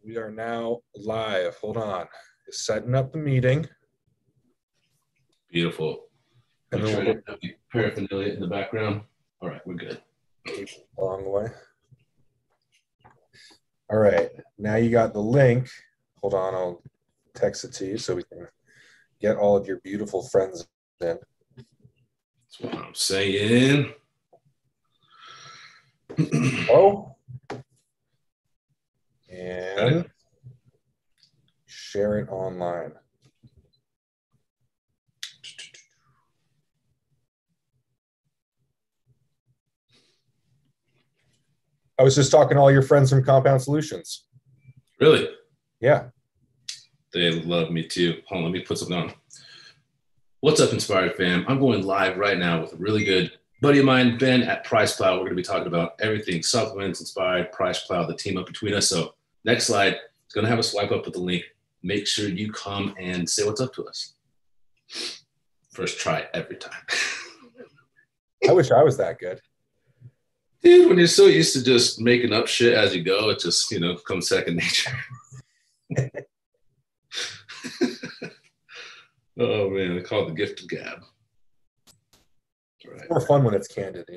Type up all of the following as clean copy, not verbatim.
We are now live. Hold on. Just setting up the meeting. Beautiful. And Make then sure I don't have the paraphernalia in the background. All right, we're good. keep along the way. All right. Now you got the link. Hold on. I'll text it to you so we can get all of your beautiful friends in. That's what I'm saying. Oh. And share it online. I was just talking to all your friends from Compound Solutions. Really? Yeah. They love me too. Hold on, let me put something on. What's up, Inspired fam? I'm going live right now with a really good buddy of mine, Ben at PricePlow. We're going to be talking about everything supplements, Inspired, PricePlow, the team up between us. So next slide is going to have a swipe up with the link. Make sure you come and say what's up to us. First try every time. I wish I was that good. Dude, when you're so used to just making up shit as you go, it just, comes second nature. Oh, man, they call it the gift of gab. Right. It's more fun when it's candid,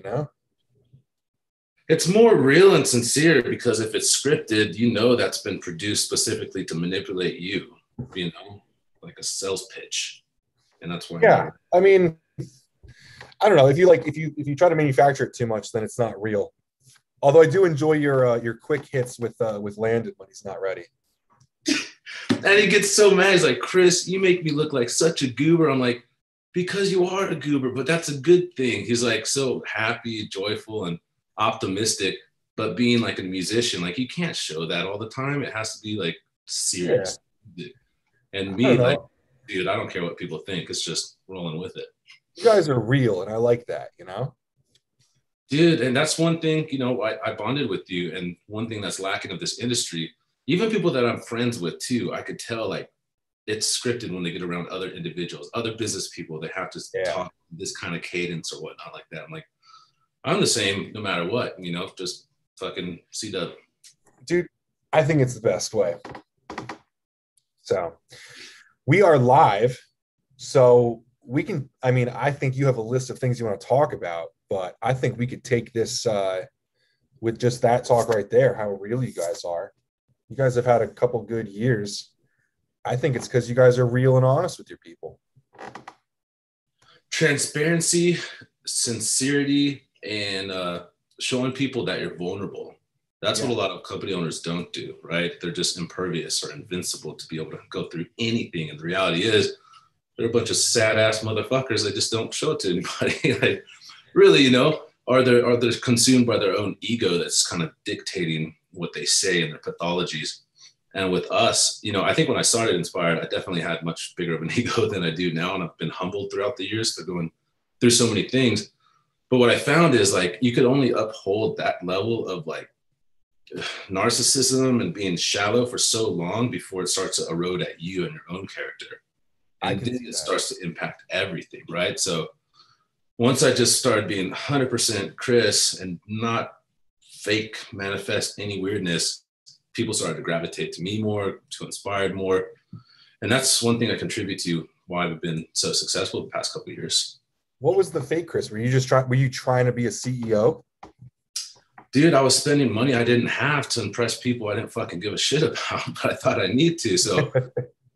It's more real and sincere because if it's scripted, that's been produced specifically to manipulate you, like a sales pitch. And that's why. Yeah. I mean, I don't know. If you try to manufacture it too much, then it's not real. Although I do enjoy your quick hits with Landon when he's not ready. And he gets so mad. He's like, Chris, you make me look like such a goober. I'm like, because you are a goober, but that's a good thing. He's like so happy, joyful, and optimistic, but being like a musician, like you can't show that all the time. It has to be like serious. Yeah. And me, like, dude, I don't care what people think. It's just rolling with it. You guys are real, and I like that, Dude, and that's one thing, I bonded with you, and one thing that's lacking of this industry, even people that I'm friends with too, I could tell like it's scripted when they get around other individuals, other business people. They have to talk this kind of cadence or whatnot like that. I'm like, I'm the same no matter what, just fucking C-dub. Dude, I think it's the best way. So we are live, so we can, I think you have a list of things you want to talk about, but I think we could take this with just that talk right there, how real you guys are. You guys have had a couple good years. I think it's because you guys are real and honest with your people. Transparency, sincerity, and showing people that you're vulnerable. That's what a lot of company owners don't do, right? They're just impervious or invincible to be able to go through anything. And the reality is, they're a bunch of sad ass motherfuckers. They just don't show it to anybody. Like, really, are they consumed by their own ego that's kind of dictating what they say and their pathologies. And with us, I think when I started Inspired, I definitely had much bigger of an ego than I do now. And I've been humbled throughout the years for going through so many things. But what I found is like, you could only uphold that level of like narcissism and being shallow for so long before it starts to erode at you and your own character. And then it starts to impact everything, right? So once I just started being 100% Chris and not fake manifest any weirdness, people started to gravitate to me more, to Inspired more. And that's one thing I contribute to why I've been so successful the past couple of years. What was the fake, Chris? Were you trying to be a CEO? Dude, I was spending money I didn't have to impress people I didn't fucking give a shit about, but I thought I need to. So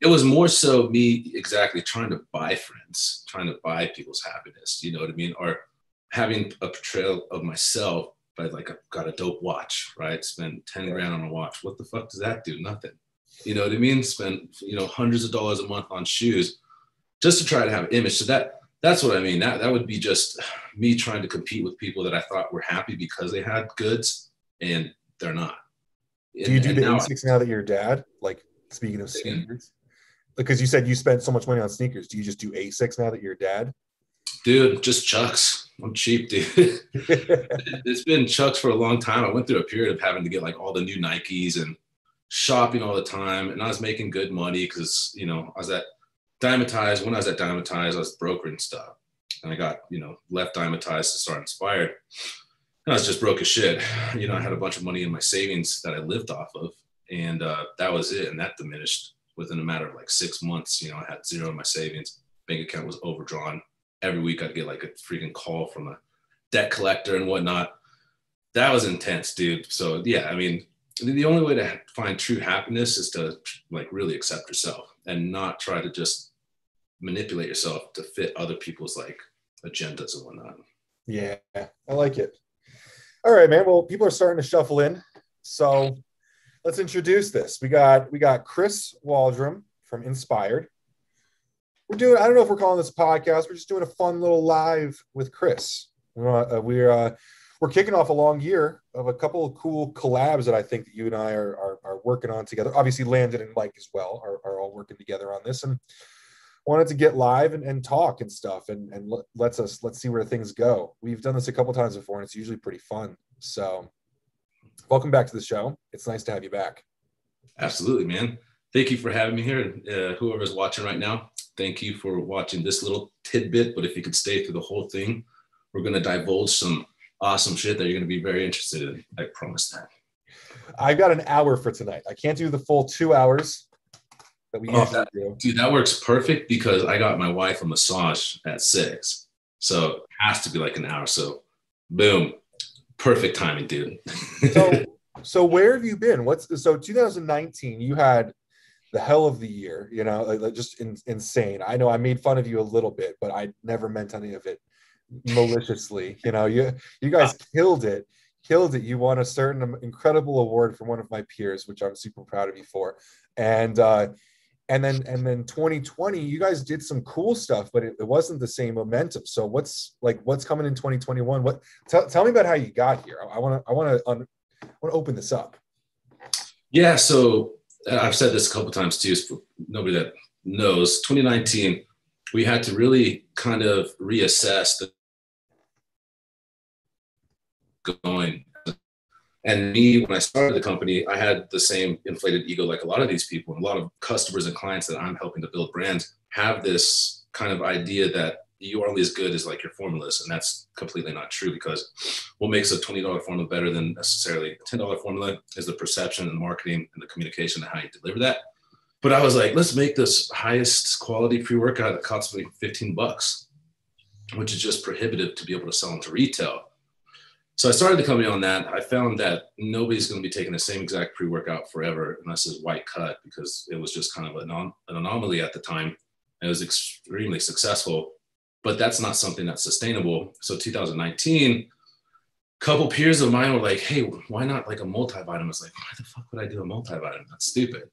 it was more so me exactly trying to buy friends, trying to buy people's happiness, you know what I mean? Or having a portrayal of myself by like, I've got a dope watch, right? Spend 10 grand on a watch. What the fuck does that do? Nothing. You know what I mean? Spend, hundreds of dollars a month on shoes just to try to have an image. So that's what I mean. That would be just me trying to compete with people that I thought were happy because they had goods and they're not. Do you do the ASICs now that you're a dad? Like, speaking of sneakers? Because you said you spent so much money on sneakers. Do you just do ASICs now that you're a dad? Dude, just Chucks. I'm cheap, dude. It's been Chucks for a long time. I went through a period of having to get like all the new Nikes and shopping all the time. And I was making good money because, I was at Diamatize. When I was at Diamatize, I was brokering stuff. And I got, left Diamatize to start Inspired. I was just broke as shit. You know, I had a bunch of money in my savings that I lived off of, and that was it. And that diminished within a matter of like 6 months. You know, I had zero in my savings. Bank account was overdrawn. Every week I'd get like a freaking call from a debt collector and whatnot. That was intense, dude. So yeah, I mean, the only way to find true happiness is to like really accept yourself and not try to just manipulate yourself to fit other people's like agendas and whatnot. Yeah, I like it. All right, man. Well, people are starting to shuffle in. So let's introduce this. We got Chris Waldrum from Inspired. I don't know if we're calling this a podcast. We're just doing a fun little live with Chris. We're kicking off a long year of a couple of cool collabs that I think that you and I are working on together. Obviously, Landon and Mike as well are all working together on this, and wanted to get live and talk and stuff, and let's see where things go. We've done this a couple times before, and it's usually pretty fun. So, welcome back to the show. It's nice to have you back. Absolutely, man. Thank you for having me here. Whoever's watching right now, thank you for watching this little tidbit. But if you could stay through the whole thing, we're going to divulge some awesome shit that you're going to be very interested in. I promise that. I've got an hour for tonight. I can't do the full 2 hours that we usually do. Dude, that works perfect because I got my wife a massage at 6. So it has to be like an hour. So boom. Perfect timing, dude. So where have you been? 2019, you had the hell of the year, you know, like just insane. I know I made fun of you a little bit, but I never meant any of it maliciously. You know, you guys killed it. You won a certain incredible award from one of my peers, which I'm super proud of you for. And then 2020, you guys did some cool stuff, but it wasn't the same momentum. So what's coming in 2021? Tell me about how you got here. I want to open this up. Yeah. So I've said this a couple of times too, for nobody that knows. 2019, we had to really kind of reassess the going. And me, when I started the company, I had the same inflated ego like a lot of these people, and a lot of customers and clients that I'm helping to build brands have this kind of idea that you are only as good as like your formulas. And that's completely not true, because what makes a $20 formula better than necessarily a $10 formula is the perception and marketing and the communication and how you deliver that. But I was like, let's make this highest quality pre-workout that costs me $15, which is just prohibitive to be able to sell into retail. So I started the company on that. I found that nobody's going to be taking the same exact pre-workout forever unless it's white cut, because it was just kind of an anomaly at the time. It was extremely successful, but that's not something that's sustainable. So 2019, a couple peers of mine were like, hey, why not like a multivitamin? I was like, why the fuck would I do a multivitamin? That's stupid,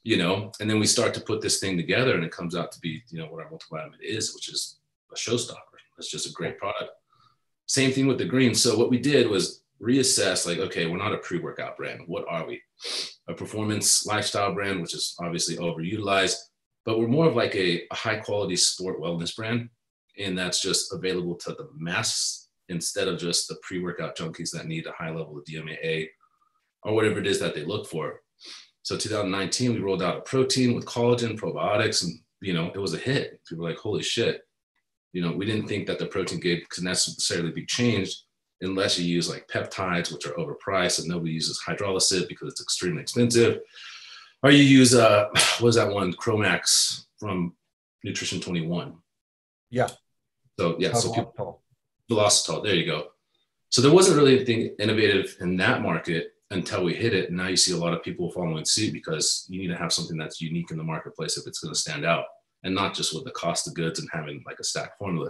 you know? And then we start to put this thing together, and it comes out to be, you know, what our multivitamin is, which is a showstopper. It's just a great product. Same thing with the green. So what we did was reassess, like, okay, we're not a pre-workout brand. What are we? A performance lifestyle brand, which is obviously overutilized, but we're more of like a high quality sport wellness brand. And that's just available to the mass instead of just the pre-workout junkies that need a high level of DMAA or whatever it is that they look for. So 2019, we rolled out a protein with collagen, probiotics, and, you know, it was a hit. People were like, holy shit. You know, we didn't think that the protein game could necessarily be changed unless you use like peptides, which are overpriced, and nobody uses hydrolysis because it's extremely expensive. Or you use, what was that one? Chromax from Nutrition 21. Yeah. So yeah, Velocitol, there you go. So there wasn't really anything innovative in that market until we hit it. And now you see a lot of people following suit, because you need to have something that's unique in the marketplace if it's going to stand out, and not just with the cost of goods and having like a stacked formula.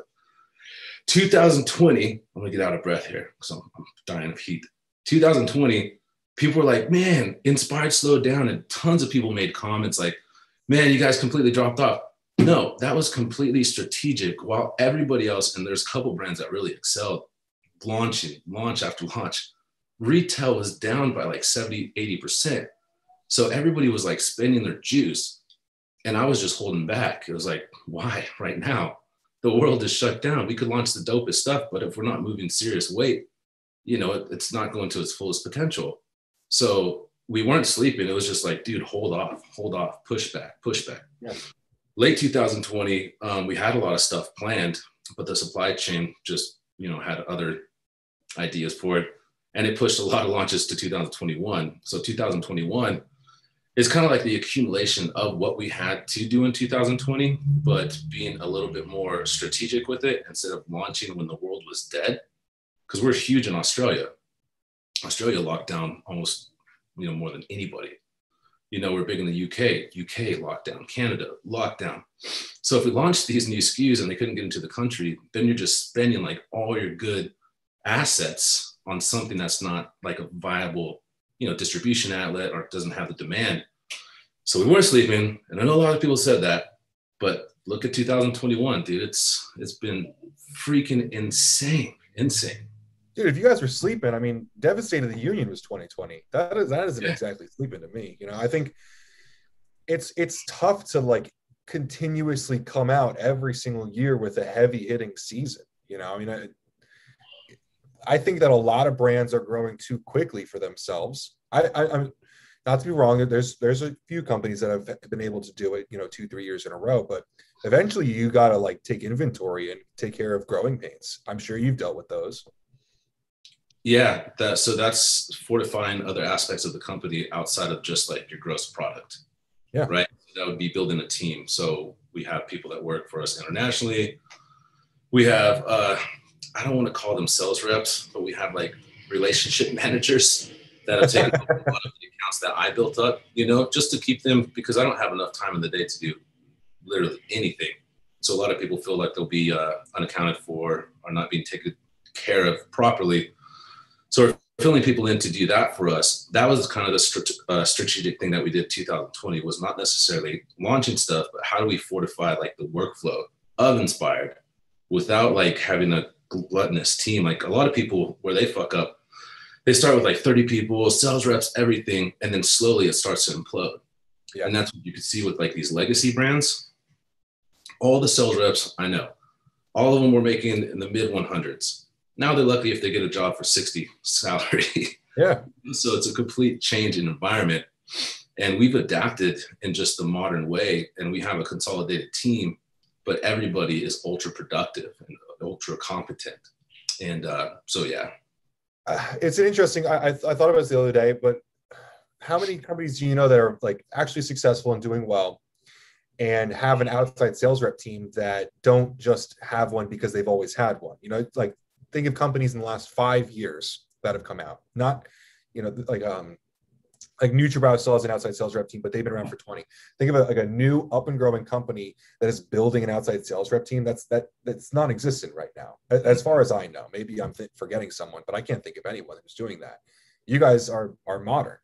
2020, I'm gonna get out of breath here because I'm dying of heat. 2020, people were like, man, Inspired slowed down, and tons of people made comments like, man, you guys completely dropped off. No, that was completely strategic. While everybody else, and there's a couple brands that really excelled, launch after launch, retail was down by like 70, 80%. So everybody was like spending their juice. And I was just holding back. It was like, why right now? The world is shut down. We could launch the dopest stuff, but if we're not moving serious weight, you know, it's not going to its fullest potential. So we weren't sleeping. It was just like, dude, hold off, push back. Yeah. Late 2020, we had a lot of stuff planned, but the supply chain just, you know, had other ideas for it. And it pushed a lot of launches to 2021. So 2021 is kind of like the accumulation of what we had to do in 2020, but being a little bit more strategic with it instead of launching when the world was dead. Because we're huge in Australia. Australia locked down almost, more than anybody. We're big in the UK lockdown, Canada lockdown. So if we launched these new SKUs and they couldn't get into the country, then you're just spending like all your good assets on something that's not like a viable, distribution outlet or doesn't have the demand. So we weren't sleeping. And I know a lot of people said that, but look at 2021, dude. It's been freaking insane. Dude, if you guys were sleeping, I mean, State of the Union was 2020. That isn't exactly sleeping to me. I think it's tough to like continuously come out every single year with a heavy hitting season. I think that a lot of brands are growing too quickly for themselves. I'm not to be wrong. There's a few companies that have been able to do it, 2-3 years in a row, but eventually you got to like take inventory and take care of growing pains. I'm sure you've dealt with those. Yeah, so that's fortifying other aspects of the company outside of just like your gross product. Yeah. Right. That would be building a team. So we have people that work for us internationally. We have, I don't want to call them sales reps, but we have like relationship managers that have taken over a lot of the accounts that I built up, just to keep them, because I don't have enough time in the day to do literally anything. So a lot of people feel like they'll be unaccounted for or not being taken care of properly. So we're filling people in to do that for us. That was kind of the strategic thing that we did 2020, was not necessarily launching stuff, but how do we fortify like the workflow of Inspired without like having a gluttonous team. Like a lot of people, where they fuck up, they start with like 30 people, sales reps, everything, and then slowly it starts to implode. Yeah. And that's what you can see with like these legacy brands. All the sales reps I know, all of them were making in the mid 100s. Now they're lucky if they get a job for 60 salary. Yeah. So it's a complete change in environment. And we've adapted in just the modern way. And we have a consolidated team, but everybody is ultra productive and ultra competent. And so, yeah. It's an interesting, I thought about this the other day, but how many companies do you know that are like actually successful and doing well and have an outside sales rep team that don't just have one because they've always had one? Like, think of companies in the last 5 years that have come out, not, like NutriBiow still has an outside sales rep team, but they've been around for 20. Think of a new up and growing company that is building an outside sales rep team that's non-existent right now, as far as I know. Maybe I'm forgetting someone, but I can't think of anyone who's doing that. You guys are modern,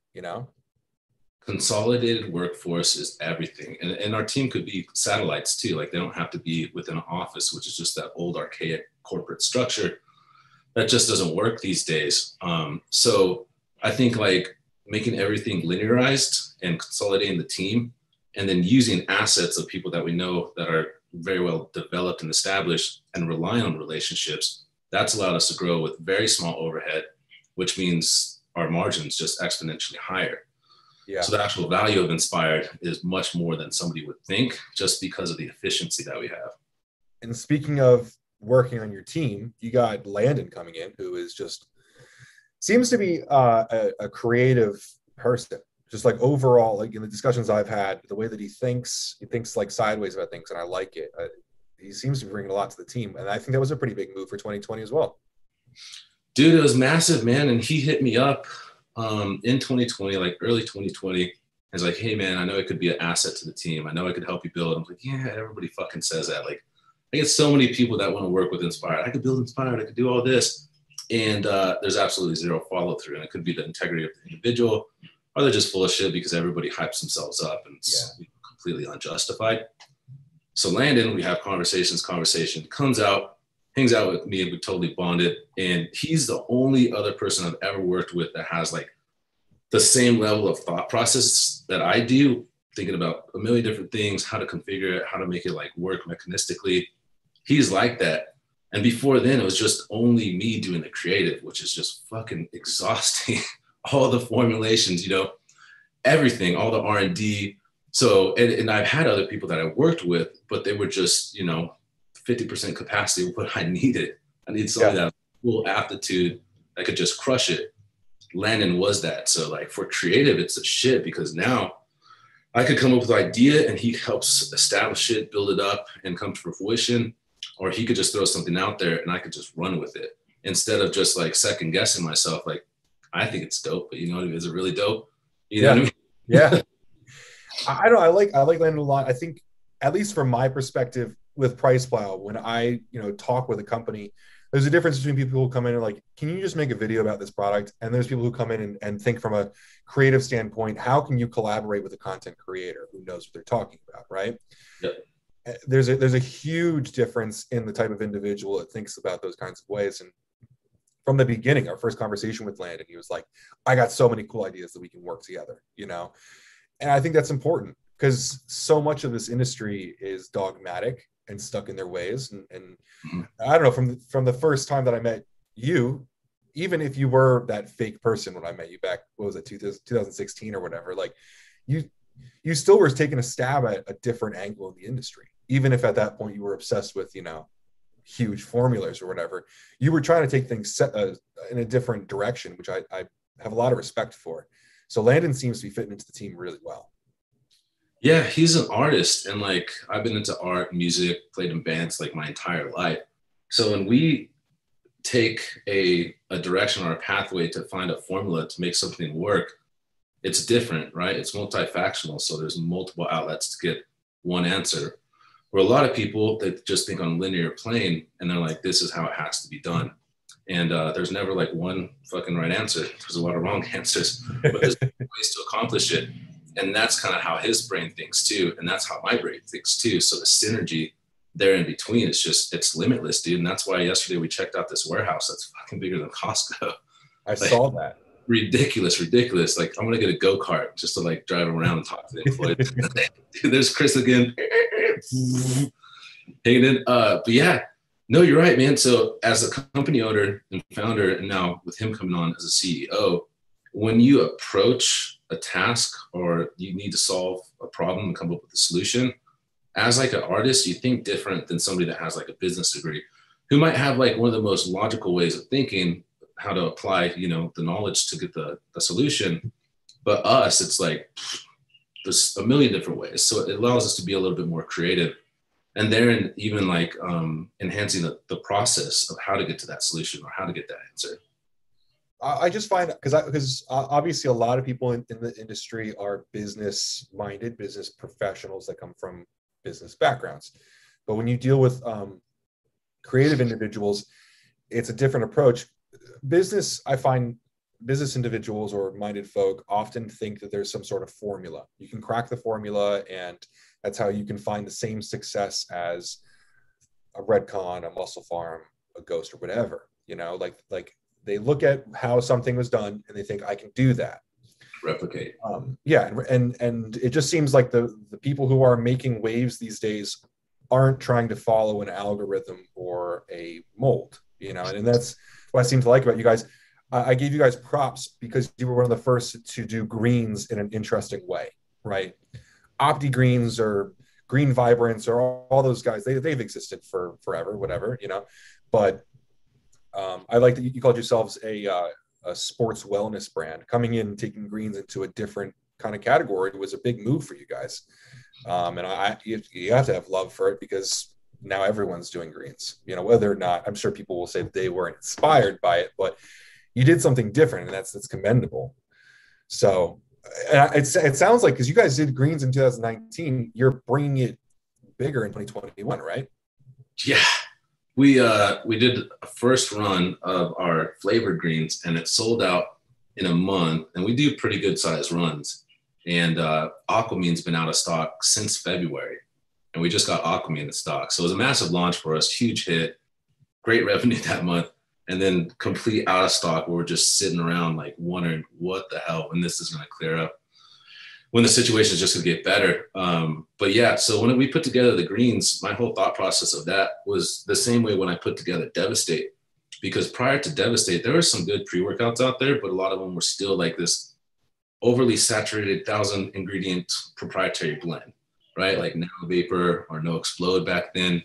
Consolidated workforce is everything. And our team could be satellites too. Like they don't have to be within an office, which is just that old archaic corporate structure that just doesn't work these days. So I think like making everything linearized and consolidating the team, and then using assets of people that we know that are very well developed and established, and relying on relationships, that's allowed us to grow with very small overhead, which means our margins just exponentially higher. Yeah. So the actual value of Inspired is much more than somebody would think, just because of the efficiency that we have. And speaking of working on your team, you got Landon coming in, who is just seems to be a creative person. Just like overall, like in the discussions I've had, the way that he thinks like sideways about things, and I like it. He seems to be bringing a lot to the team, and I think that was a pretty big move for 2020 as well. Dude, it was massive, man. And he hit me up in 2020, like early 2020. He's like, "Hey, man, I know it could be an asset to the team. I know I could help you build." I'm like, "Yeah, everybody fucking says that." Like, I get so many people that want to work with Inspired. I could build Inspired. I could do all this. And there's absolutely zero follow through. And it could be the integrity of the individual, or they're just full of shit because everybody hypes themselves up and it's completely unjustified. So Landon, we have conversation comes out, hangs out with me, and we totally bonded. And he's the only other person I've ever worked with that has like the same level of thought process that I do, thinking about a million different things, how to configure it, how to make it like work mechanistically. He's like that. And before then, it was just only me doing the creative, which is just fucking exhausting. All the formulations, everything, all the R&D. So, and I've had other people that I worked with, but they were just, 50% capacity of what I needed. I need somebody that had full aptitude that could just crush it. Landon was that. So like for creative, it's a shit, because now I could come up with an idea and he helps establish it, build it up, and come to fruition. Or he could just throw something out there and I could just run with it, instead of just like second guessing myself. Like, I think it's dope, but you know, is it really dope? You know what I mean? Yeah. I don't, I like Landon a lot. I think, at least from my perspective with PricePlow, when I, talk with a company, there's a difference between people who come in and like, can you just make a video about this product? And there's people who come in and think from a creative standpoint, how can you collaborate with a content creator who knows what they're talking about, right? Yep. There's a huge difference in the type of individual that thinks about those kinds of ways. And from the beginning, our first conversation with Landon, he was like, I got so many cool ideas that we can work together, And I think that's important, because so much of this industry is dogmatic and stuck in their ways. And I don't know, from the first time that I met you, even if you were that fake person when I met you back, what was it, 2016 or whatever, like you still were taking a stab at a different angle in the industry. Even if at that point you were obsessed with, huge formulas or whatever, you were trying to take things in a different direction, which I have a lot of respect for. So Landon seems to be fitting into the team really well. Yeah, he's an artist, and like I've been into art, music, played in bands like my entire life. So when we take a direction or a pathway to find a formula to make something work, it's different, right? It's multifactional. So there's multiple outlets to get one answer. Where a lot of people, they just think on a linear plane and they're like, this is how it has to be done. And there's never like one fucking right answer. There's a lot of wrong answers, but there's ways to accomplish it. And that's kind of how his brain thinks too. And that's how my brain thinks too. So the synergy there in between is just, it's limitless, dude. And that's why yesterday we checked out this warehouse that's fucking bigger than Costco. I saw that. Ridiculous. Like, I'm going to get a go-kart just to like drive around and talk to the employees. Dude, there's Chris again. Hanging in. But yeah, no, you're right, man. So as a company owner and founder, and now with him coming on as a CEO, when you approach a task or you need to solve a problem and come up with a solution, as like an artist, you think different than somebody that has like a business degree, who might have like one of the most logical ways of thinking how to apply, the knowledge to get the solution. But us, it's like, there's a million different ways. So it allows us to be a little bit more creative. And therein even like enhancing the process of how to get to that solution or how to get that answer. I just find, because obviously a lot of people in the industry are business-minded, business professionals that come from business backgrounds. But when you deal with creative individuals, it's a different approach. I find business individuals or minded folk often think that there's some sort of formula. You can crack the formula, and that's how you can find the same success as a Redcon, a Muscle Farm, a Ghost, or whatever. Like they look at how something was done and they think, I can do that. Replicate. And it just seems like the people who are making waves these days aren't trying to follow an algorithm or a mold, and that's what I seem to like about you guys. I gave you guys props because you were one of the first to do greens in an interesting way, right? Opti Greens or Green Vibrance or all those guys, they've existed for forever, whatever, But I like that you called yourselves a sports wellness brand. Coming in and taking greens into a different kind of category was a big move for you guys. And you have to have love for it, because now everyone's doing greens, whether or not, I'm sure people will say that they weren't inspired by it, but you did something different, and that's commendable. So it sounds like, because you guys did greens in 2019, you're bringing it bigger in 2021, right? Yeah. We did a first run of our flavored greens, and it sold out in a month, and we do pretty good sized runs. And Aquamine's been out of stock since February, and we just got Aquamine in stock. So it was a massive launch for us, huge hit, great revenue that month, and then complete out of stock. We were just sitting around like wondering what the hell, when this is going to clear up, when the situation is just going to get better. But yeah, so when we put together the greens, my whole thought process of that was the same way when I put together Devastate, because prior to Devastate, there were some good pre-workouts out there, but a lot of them were still like this overly saturated 1,000 ingredient proprietary blend, right? Like Now Vapor or No Explode back then.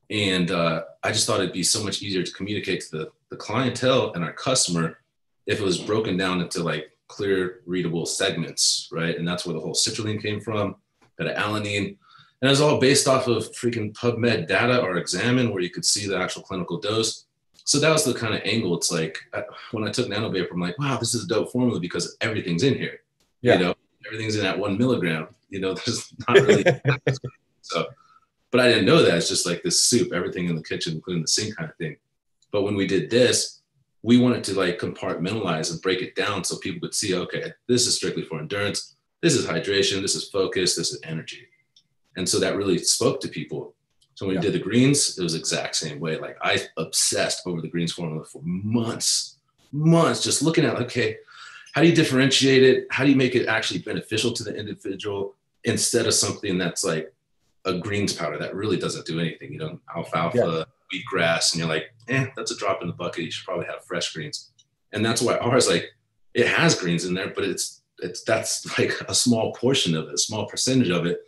And I just thought it'd be so much easier to communicate to the clientele and our customer, if it was broken down into like clear, readable segments, right? And that's where the whole citrulline came from, beta-alanine. And it was all based off of freaking PubMed data or Examine, where you could see the actual clinical dose. So that was the kind of angle. It's like when I took Nano Vapor, I'm like, wow, this is a dope formula because everything's in here. Yeah. You know, everything's in that 1 milligram. You know, there's not really so. But I didn't know that. It's just like this soup, everything in the kitchen, including the sink kind of thing. But when we did this, we wanted to like compartmentalize and break it down so people could see, okay, this is strictly for endurance. This is hydration. This is focus. This is energy. And so that really spoke to people. So when we did the greens, it was the exact same way. Like I obsessed over the greens formula for months, just looking at, okay, how do you differentiate it? How do you make it actually beneficial to the individual instead of something that's like a greens powder that really doesn't do anything, you know, alfalfa, wheatgrass, and you're like, that's a drop in the bucket. You should probably have fresh greens. And that's why ours, like, it has greens in there, but that's like a small portion of it, a small percentage of it.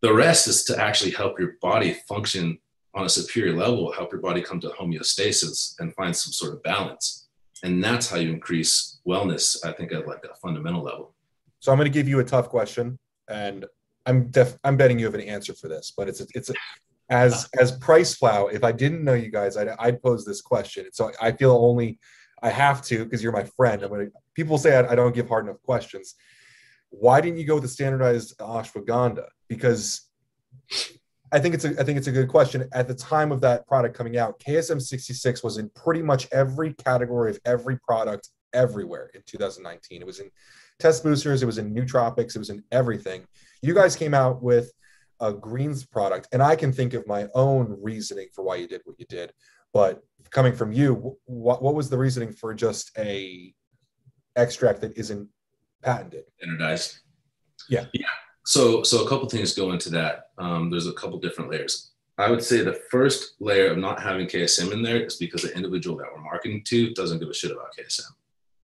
The rest is to actually help your body function on a superior level, help your body come to homeostasis and find some sort of balance. And that's how you increase wellness, I think, at like a fundamental level. So I'm going to give you a tough question, and I'm betting you have an answer for this, but as PricePlow, if I didn't know you guys, I'd pose this question. So I feel only I have to, because you're my friend. People say I don't give hard enough questions. Why didn't you go with the standardized ashwagandha? Because I think it's a good question. At the time of that product coming out, KSM 66 was in pretty much every category of every product everywhere in 2019. It was in test boosters, it was in nootropics, it was in everything. You guys came out with a greens product, and I can think of my own reasoning for why you did what you did. But coming from you, what was the reasoning for just a extract that isn't patented? Standardized. Yeah. So a couple things go into that. There's a couple different layers. I would say the first layer of not having KSM in there is because the individual that we're marketing to doesn't give a shit about KSM.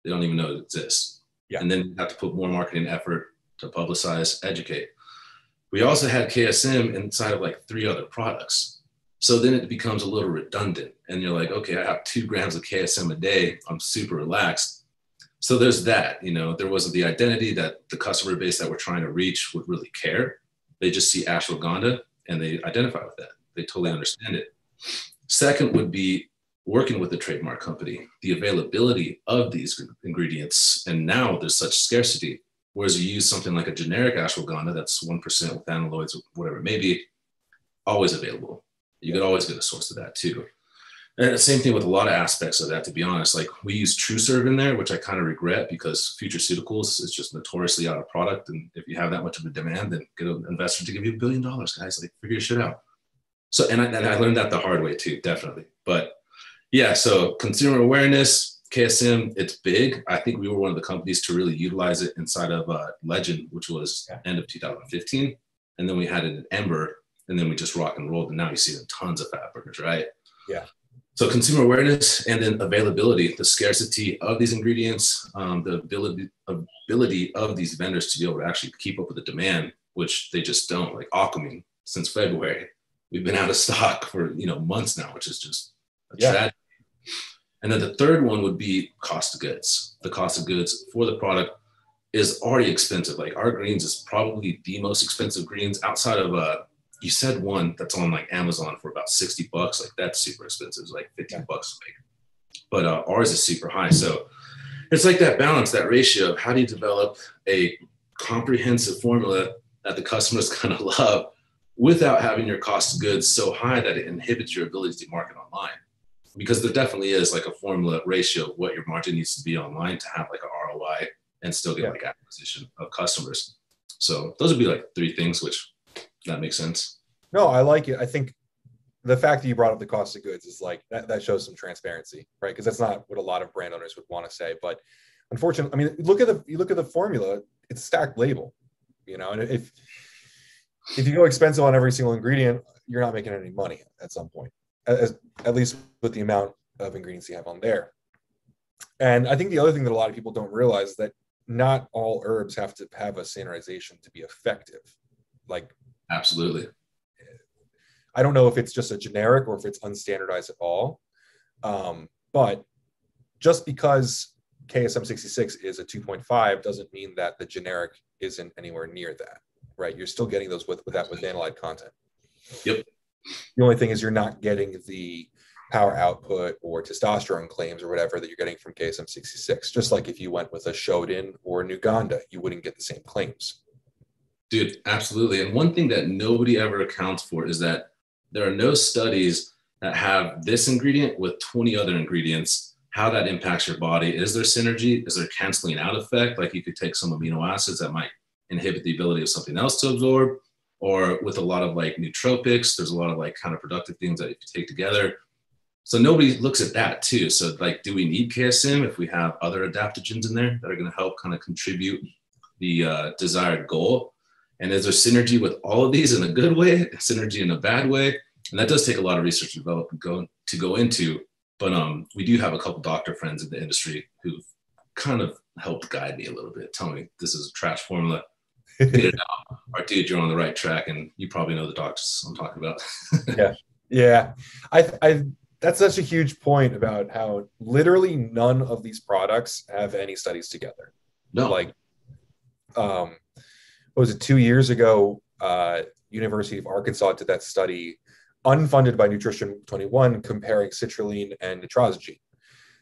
They don't even know it exists. Yeah. And then you have to put more marketing effort to publicize, educate. We also had KSM inside of like 3 other products. So then it becomes a little redundant. And you're like, okay, I have 2 grams of KSM a day. I'm super relaxed. So there's that, you know, there wasn't the identity that the customer base that we're trying to reach would really care. They just see ashwagandha and they identify with that. They totally understand it. Second would be working with the trademark company, the availability of these ingredients. And now there's such scarcity. Whereas you use something like a generic ashwagandha that's 1% with analoids or whatever it may be, always available. You could always get a source of that too. And the same thing with a lot of aspects of that, to be honest. Like we use TrueServe in there, which I kind of regret because Futureceuticals is just notoriously out of product. And if you have that much of a demand, then get an investor to give you $1 billion, guys. Like figure your shit out. So, and I learned that the hard way too, definitely. But yeah, so consumer awareness, KSM, it's big. I think we were one of the companies to really utilize it inside of Legend, which was end of 2015. And then we had it in Ember, and then we just rock and rolled. And now you see it in tons of fat burners, right? Yeah. So consumer awareness and then availability, the scarcity of these ingredients, the ability of these vendors to be able to actually keep up with the demand, which they just don't. Like Aquamine, since February, we've been out of stock for months now, which is just a tragedy. And then the third one would be cost of goods. The cost of goods for the product is already expensive. Like our greens is probably the most expensive greens outside of you said one that's on like Amazon for about $60. Like that's super expensive. It's like $15 to make. But ours is super high. So it's like that balance, that ratio of how do you develop a comprehensive formula that the customers kind of love without having your cost of goods so high that it inhibits your ability to market online. Because there definitely is like a formula ratio of what your margin needs to be online to have like an ROI and still get like acquisition of customers. So those would be like 3 things, which that makes sense. No, I like it. I think the fact that you brought up the cost of goods is like that shows some transparency, right? Because that's not what a lot of brand owners would want to say. But unfortunately, I mean, you look at the formula, it's a stacked label, and if you go expensive on every single ingredient, you're not making any money at some point, at least with the amount of ingredients you have on there. And I think the other thing that a lot of people don't realize is that not all herbs have to have a standardization to be effective. Like, absolutely. I don't know if it's just a generic or if it's unstandardized at all. But just because KSM 66 is a 2.5 doesn't mean that the generic isn't anywhere near that, right? You're still getting those with analyte content. Yep. The only thing is you're not getting the power output or testosterone claims or whatever that you're getting from KSM 66. Just like if you went with a Shodan or a Nuganda, you wouldn't get the same claims. Dude, absolutely. And one thing that nobody ever accounts for is that there are no studies that have this ingredient with 20 other ingredients, how that impacts your body. Is there synergy? Is there canceling out effect? Like you could take some amino acids that might inhibit the ability of something else to absorb, or with a lot of like nootropics, there's a lot of like counterproductive things that you can take together. So nobody looks at that too. So like, do we need KSM if we have other adaptogens in there that are going to help kind of contribute the desired goal? And is there synergy with all of these in a good way, synergy in a bad way? And that does take a lot of research and development to go into. But we do have a couple doctor friends in the industry who've kind of helped guide me a little bit, tell me this is a trash formula. Get it out. Or dude, you're on the right track, and you probably know the doctors I'm talking about. Yeah. That's such a huge point about how literally none of these products have any studies together. No. Like, what was it, 2 years ago, University of Arkansas did that study unfunded by Nutrition 21 comparing citrulline and nitrazogene.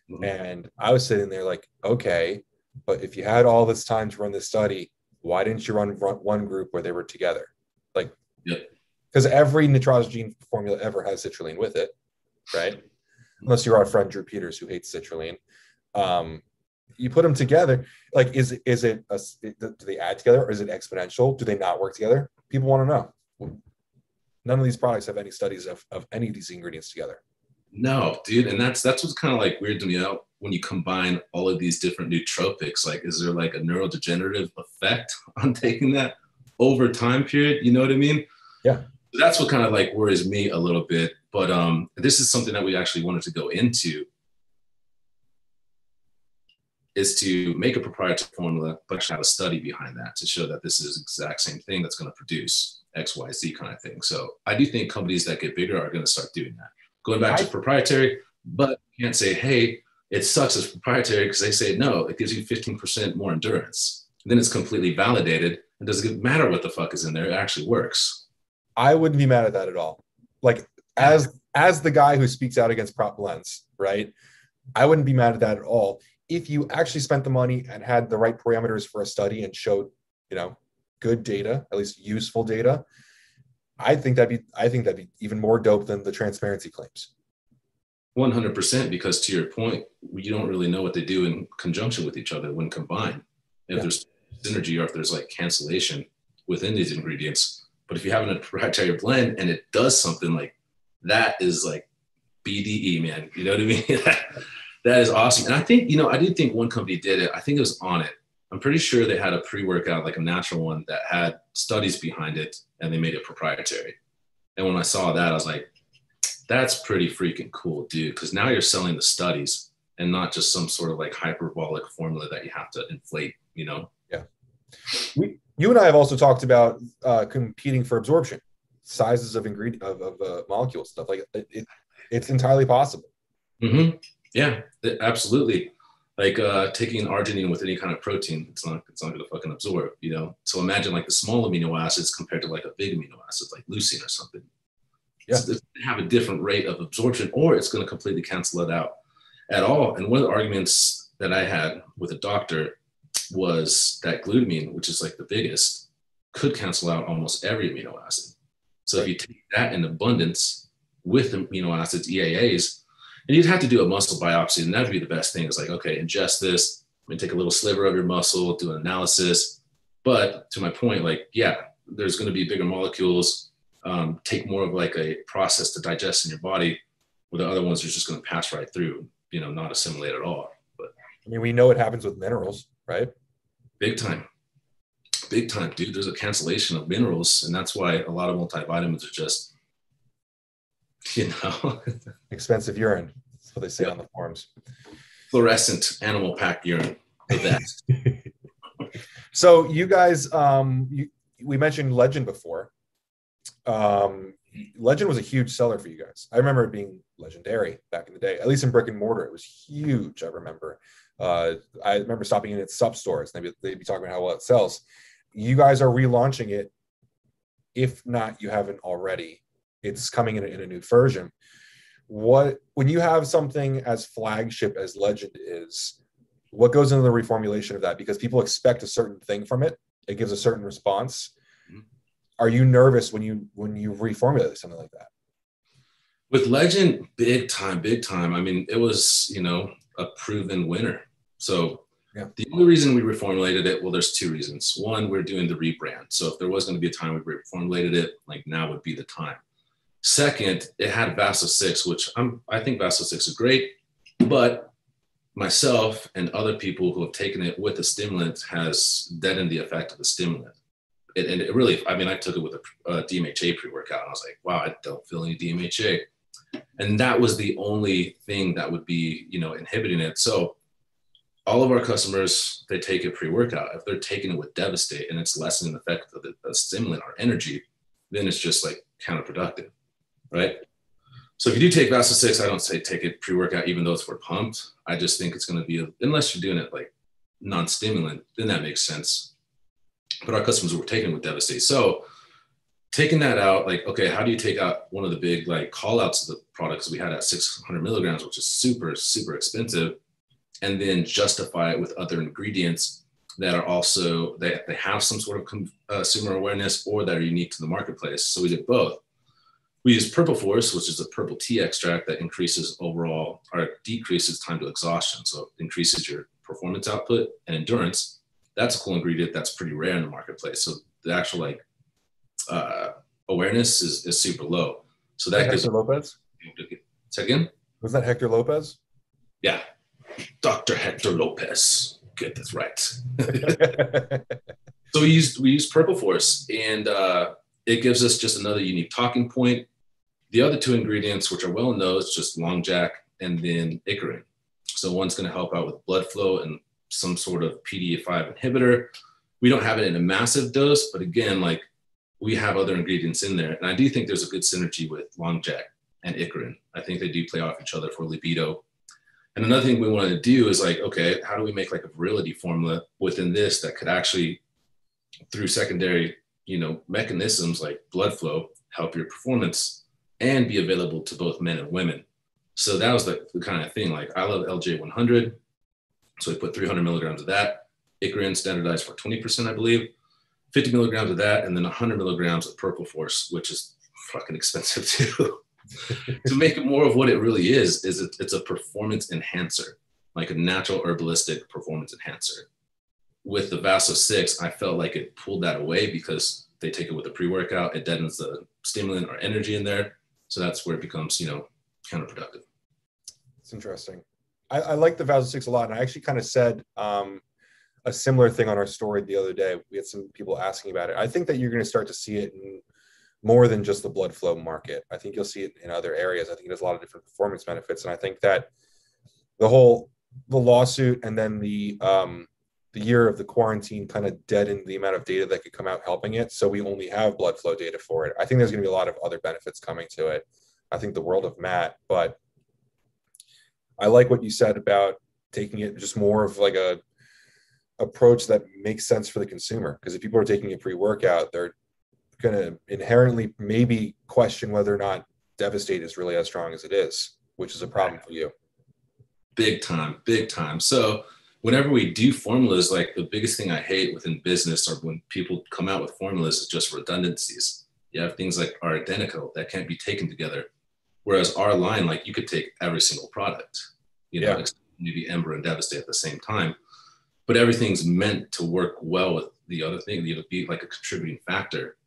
Mm-hmm. And I was sitting there like, okay, but if you had all this time to run this study, why didn't you run one group where they were together? Like, because every nitrazogene formula ever has citrulline with it, right? Unless you're our friend Drew Peters, who hates citrulline. You put them together, like, do they add together, or is it exponential? Do they not work together? People want to know. None of these products have any studies of any of these ingredients together. No, dude. And that's what's kind of like weirding me out when you combine all of these different nootropics. Like, is there like a neurodegenerative effect on taking that over time period? You know what I mean? Yeah. That's what kind of like worries me a little bit. But this is something that we actually wanted to go into, is to make a proprietary formula, but actually have a study behind that to show that this is the exact same thing that's going to produce X, Y, Z kind of thing. So I do think companies that get bigger are going to start doing that. Going back to proprietary, but you can't say, hey, it sucks as proprietary, because they say, no, it gives you 15% more endurance. And then it's completely validated. It doesn't matter what the fuck is in there. It actually works. I wouldn't be mad at that at all. Like, as the guy who speaks out against prop blends, right? I wouldn't be mad at that at all. If you actually spent the money and had the right parameters for a study and showed, good data, at least useful data, I think that'd be even more dope than the transparency claims. 100%, because to your point, you don't really know what they do in conjunction with each other when combined. If there's synergy, or if there's like cancellation within these ingredients. But if you have a proprietary blend and it does something like that, is like BDE, man. You know what I mean? That is awesome. And I think, I did think one company did it. I think it was On It. I'm pretty sure they had a pre-workout, like a natural one, that had studies behind it, and they made it proprietary. And when I saw that, I was like, that's pretty freaking cool, dude. Because now you're selling the studies and not just some sort of like hyperbolic formula that you have to inflate, Yeah. You and I have also talked about competing for absorption, sizes of molecule stuff. Like it's entirely possible. Mm-hmm. Yeah, absolutely. Like taking arginine with any kind of protein, it's not going to fucking absorb, So imagine like the small amino acids compared to like a big amino acid, like leucine or something. Yeah. It's going to have a different rate of absorption, or it's going to completely cancel it out at all. And one of the arguments that I had with a doctor was that glutamine, which is like the biggest, could cancel out almost every amino acid. So if you take that in abundance with amino acids, EAAs, and you'd have to do a muscle biopsy, and that'd be the best thing. It's like, okay, ingest this, take a little sliver of your muscle, do an analysis. But to my point, like, yeah, there's going to be bigger molecules, take more of like a process to digest in your body, where the other ones are just going to pass right through, not assimilate at all. But we know what happens with minerals, right? Big time, dude. There's a cancellation of minerals, and that's why a lot of multivitamins are just, expensive urine. That's what they say on the forums. Fluorescent animal pack urine. The best. So you guys, we mentioned Legend before. Legend was a huge seller for you guys. I remember it being legendary back in the day, at least in brick and mortar. It was huge. I remember stopping in at sub stores. They'd be talking about how well it sells. You guys are relaunching it. If not, you haven't already. It's coming in a new version. When you have something as flagship as Legend is, what goes into the reformulation of that? Because people expect a certain thing from it. It gives a certain response. Are you nervous when you reformulate something like that? With Legend, big time. I mean, it was, a proven winner. So yeah. The only reason we reformulated it, well, there's two reasons. One, we're doing the rebrand. So if there was going to be a time we reformulated it, like now would be the time. Second, it had Vaso 6, which I think Vaso 6 is great, but myself and other people who have taken it with the stimulant has deadened the effect of the stimulant. And it really, I took it with a DMHA pre-workout and I was like, wow, I don't feel any DMHA. And that was the only thing that would be, inhibiting it. So all of our customers, they take it pre-workout. If they're taking it with Devastate and it's lessening the effect of the stimulant or energy, then it's just like counterproductive, right? So if you do take Vaso 6, I don't say take it pre-workout, even though it's for pumped. I just think it's going to be, unless you're doing it like non-stimulant, then that makes sense. But our customers were taking it with Devastate. So taking that out, like, okay, how do you take out one of the big like call outs of the products we had at 600 milligrams, which is super, super expensive, and then justify it with other ingredients that are also, they have some sort of consumer awareness or that are unique to the marketplace. So we did both. We used Purple Force, which is a purple tea extract that increases overall or decreases time to exhaustion. So it increases your performance output and endurance. That's a cool ingredient that's pretty rare in the marketplace. So the actual awareness is super low. So that gives Hector Lopez. Say again? Was that Hector Lopez? Yeah, Dr. Hector Lopez. Good, that's right. So we used Purple Force, and it gives us just another unique talking point. The other two ingredients, which are well known, is just Long Jack and then Ikarin. So one's going to help out with blood flow and some sort of PDE5 inhibitor. We don't have it in a massive dose, but again, like we have other ingredients in there. And I do think there's a good synergy with Long Jack and Ikarin. I think they do play off each other for libido. And another thing we wanted to do is like, okay, how do we make like a virility formula within this that could actually, through secondary, mechanisms like blood flow, help your performance and be available to both men and women. So that was the kind of thing. Like I love LJ100. So we put 300 milligrams of that. Ikarin standardized for 20%, I believe. 50 milligrams of that, and then 100 milligrams of Purple Force, which is fucking expensive too. To make it more of what it really is it's a performance enhancer, like a natural herbalistic performance enhancer. With the Vaso 6, I felt like it pulled that away because they take it with a pre-workout. It deadens the stimulant or energy in there. So that's where it becomes, counterproductive. It's interesting. I like the Vaso 6 a lot. And I actually kind of said a similar thing on our story the other day. We had some people asking about it. I think that you're going to start to see it in more than just the blood flow market. I think you'll see it in other areas. I think it has a lot of different performance benefits. And I think that the lawsuit and then the year of the quarantine kind of deadened the amount of data that could come out helping it. So we only have blood flow data for it. I think there's going to be a lot of other benefits coming to it. I think the world of Matt, but I like what you said about taking it just more of like a approach that makes sense for the consumer. Because if people are taking a pre-workout, they're going to inherently maybe question whether or not Devastate is really as strong as it is, which is a problem for you. Big time. So whenever we do formulas, like the biggest thing I hate within business or when people come out with formulas is just redundancies. You have things like are identical that can't be taken together. Whereas our line, like you could take every single product, maybe Ember and Devastate at the same time, but everything's meant to work well with the other thing. It'll be like a contributing factor.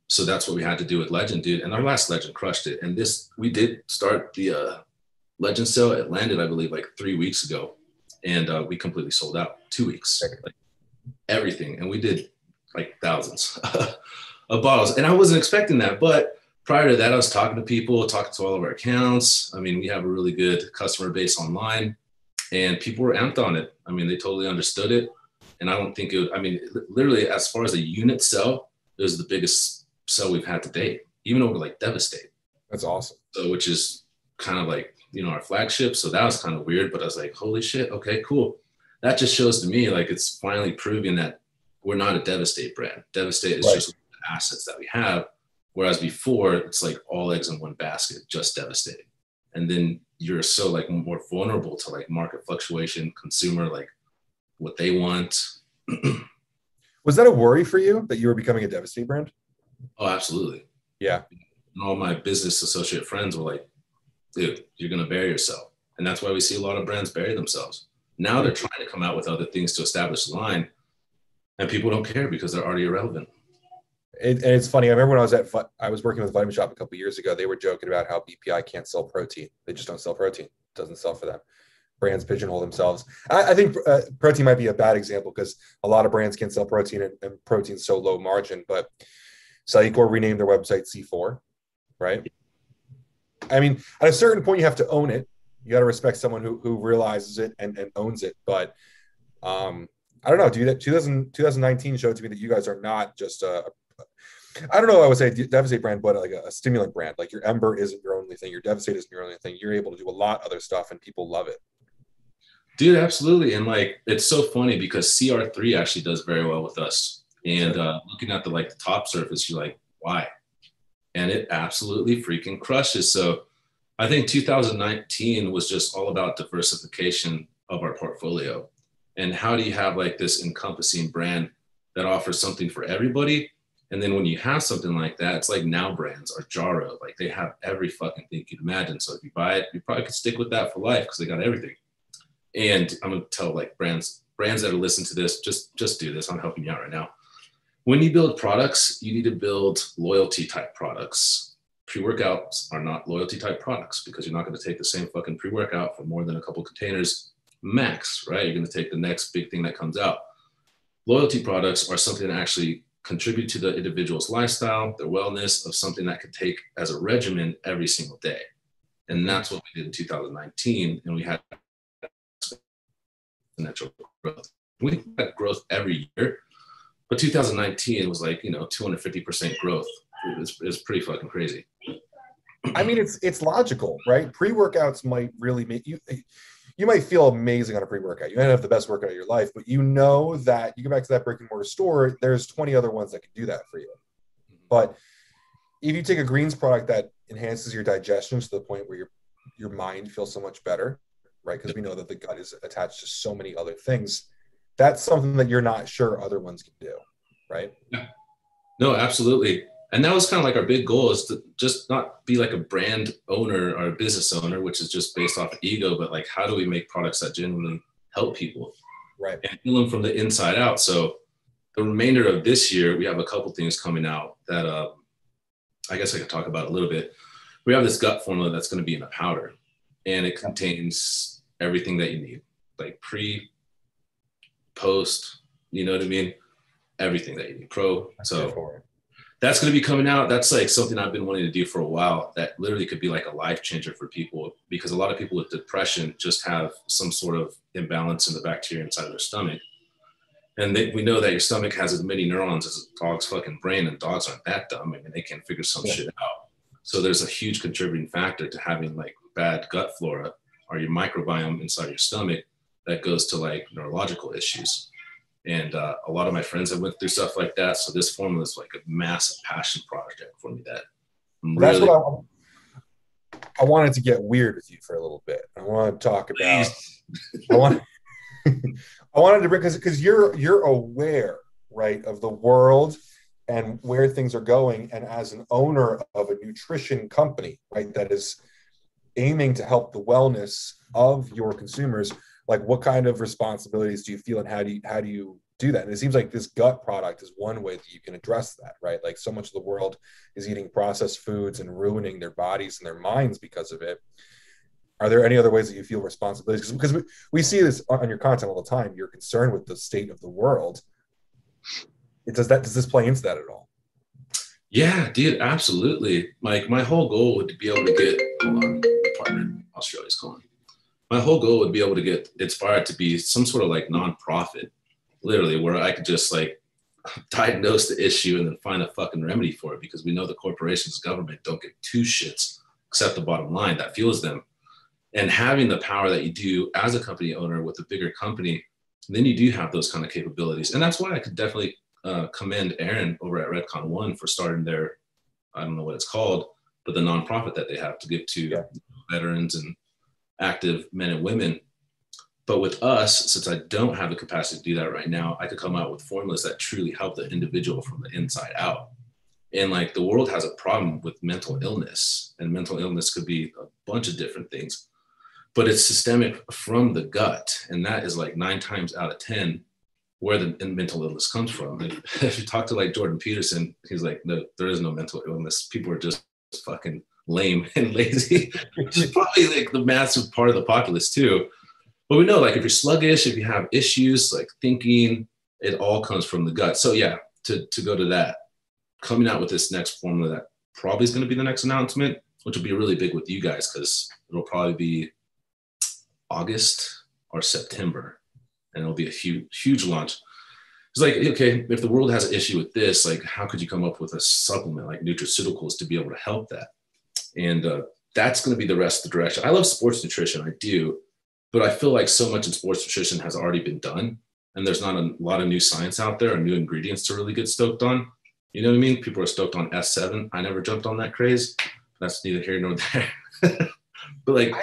So that's what we had to do with Legend, dude. And our last Legend crushed it. And we did start the Legend sale. It landed, I believe, like 3 weeks ago. And we completely sold out 2 weeks, like everything. And we did like thousands of bottles. And I wasn't expecting that. But prior to that, I was talking to all of our accounts. I mean, we have a really good customer base online and people were amped on it. I mean, they totally understood it. And I don't think literally as far as a unit sell, it was the biggest sell we've had to date. even over like Devastate. That's awesome. So, which is kind of like, you know, our flagship. So that was kind of weird, but I was like, holy shit. Okay, cool. That just shows to me like it's finally proving that we're not a Devastate brand. Devastate is just the assets that we have. Whereas before it's like all eggs in one basket, just Devastate. And then you're so like more vulnerable to like market fluctuation, consumer, like what they want. Was that a worry for you that you were becoming a Devastate brand? Oh, absolutely. Yeah. And all my business associate friends were like, dude, you're going to bury yourself. And that's why we see a lot of brands bury themselves. Now they're trying to come out with other things to establish the line, and people don't care because they're already irrelevant. And it's funny. I remember when I was working with Vitamin Shop a couple of years ago, they were joking about how BPI can't sell protein. They just don't sell protein. It doesn't sell for them. Brands pigeonhole themselves. I think protein might be a bad example because a lot of brands can't sell protein and protein's so low margin, but Cellucor renamed their website C4, right? I mean, at a certain point, you have to own it. You got to respect someone who realizes it and owns it. But I don't know, dude. 2019 showed to me that you guys are not just I don't know. I would say Devastate brand, but like a stimulant brand. Like your Ember isn't your only thing. Your Devastate isn't your only thing. You're able to do a lot of other stuff, and people love it. Dude, absolutely. And like, it's so funny because CR3 actually does very well with us. And looking at the top surface, you're like, why? And it absolutely freaking crushes. So I think 2019 was just all about diversification of our portfolio. And how do you have like this encompassing brand that offers something for everybody? And then when you have something like that, it's like Now Brands or Jaro, like they have every fucking thing you'd imagine. So if you buy it, you probably could stick with that for life because they got everything. And I'm going to tell like brands that are listening to this, just do this. I'm helping you out right now. When you build products, you need to build loyalty type products. Pre-workouts are not loyalty type products because you're not going to take the same fucking pre-workout for more than a couple containers max, right? You're going to take the next big thing that comes out. Loyalty products are something that actually contribute to the individual's lifestyle, their wellness, of something that could take as a regimen every single day. And that's what we did in 2019. And we had exponential growth. We had growth every year, but 2019 was like, 250% growth. It was pretty fucking crazy. I mean, it's logical, right? Pre-workouts might really make you might feel amazing on a pre-workout. You might have the best workout of your life, but you know that you go back to that brick and mortar store, there's 20 other ones that can do that for you. But if you take a greens product that enhances your digestion to the point where your mind feels so much better, right? Because we know that the gut is attached to so many other things. That's something that you're not sure other ones can do, right? Yeah. No, absolutely. And that was kind of like our big goal, is to just not be like a brand owner or a business owner, which is just based off of ego, but like, how do we make products that genuinely help people? Right. And heal them from the inside out. So the remainder of this year, we have a couple things coming out that I guess I could talk about a little bit. We have this gut formula that's going to be in a powder, and it contains everything that you need, like pre, post, you know what I mean? Everything that you need, So that's going to be coming out. That's like something I've been wanting to do for a while. That literally could be like a life changer for people, because a lot of people with depression just have some sort of imbalance in the bacteria inside of their stomach. And we know that your stomach has as many neurons as a dog's fucking brain, and dogs aren't that dumb. I mean, they can figure some shit out. So there's a huge contributing factor to having like bad gut flora or your microbiome inside your stomach that goes to like neurological issues. And a lot of my friends have went through stuff like that. So this formula is like a massive passion project for me. That's what I wanted to get weird with you for a little bit. I want to talk about. I wanted to bring, because you're aware, right, of the world and where things are going, and as an owner of a nutrition company, right, that is aiming to help the wellness of your consumers. Like, what kind of responsibilities do you feel, and how do you do that? And it seems like this gut product is one way that you can address that, right? Like, so much of the world is eating processed foods and ruining their bodies and their minds because of it. Are there any other ways that you feel responsibilities? Because we see this on your content all the time. You're concerned with the state of the world. Does this play into that at all? Yeah, dude, absolutely. Like, my whole goal would be able to get, hold on, partner, Australia's calling. My whole goal would be able to get Inspired to be some sort of like nonprofit, literally, where I could just like diagnose the issue and then find a fucking remedy for it, because we know the corporations, government don't give two shits except the bottom line that fuels them. And having the power that you do as a company owner with a bigger company, then you do have those kind of capabilities. And that's why I could definitely commend Aaron over at Redcon One for starting their, I don't know what it's called, but the nonprofit that they have to give to veterans and active men and women. But with us, since I don't have the capacity to do that right now, I could come out with formulas that truly help the individual from the inside out. And like, the world has a problem with mental illness, and mental illness could be a bunch of different things, but it's systemic from the gut. And that is like 9 times out of 10 where the mental illness comes from. Like, if you talk to like Jordan Peterson, he's like, no, there is no mental illness. People are just fucking lame and lazy, which is probably like the massive part of the populace too. But we know, like, if you're sluggish, if you have issues like thinking, it all comes from the gut. So yeah, to go to that, coming out with this next formula that probably is going to be the next announcement, which will be really big with you guys, because it'll probably be August or September, and it'll be a huge launch. It's like, okay, if the world has an issue with this, like, how could you come up with a supplement like nutraceuticals to be able to help that? And that's going to be the rest of the direction. I love sports nutrition, I do, but I feel like so much in sports nutrition has already been done, and there's not a lot of new science out there or new ingredients to really get stoked on. You know what I mean? People are stoked on S7. I never jumped on that craze. That's neither here nor there. But like,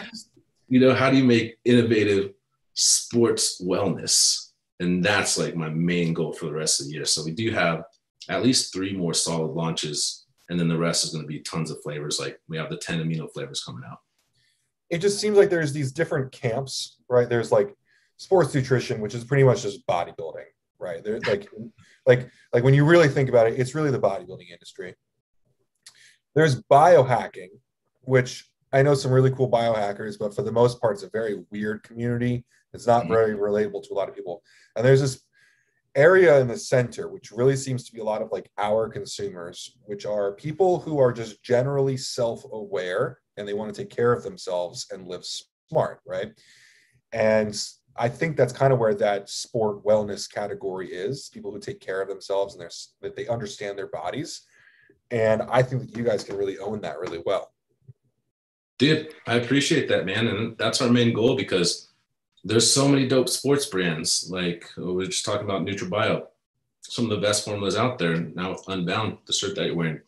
you know, how do you make innovative sports wellness? And that's like my main goal for the rest of the year. So we do have at least 3 more solid launches, and then the rest is going to be tons of flavors. Like, we have the 10 amino flavors coming out. It just seems like there's these different camps, right? There's like sports nutrition, which is pretty much just bodybuilding, right? There's like when you really think about it, it's really the bodybuilding industry. There's biohacking, which I know some really cool biohackers, but for the most part, it's a very weird community. It's not very relatable to a lot of people. And there's this area in the center, which really seems to be a lot of like our consumers, which are people who are just generally self-aware and they want to take care of themselves and live smart, right? And I think that's kind of where that sport wellness category is, people who take care of themselves and that they understand their bodies. And I think that you guys can really own that really well. Dude, I appreciate that, man. And that's our main goal, because there's so many dope sports brands. Like, we were just talking about NutriBio, some of the best formulas out there now with Unbound, the shirt that you're wearing,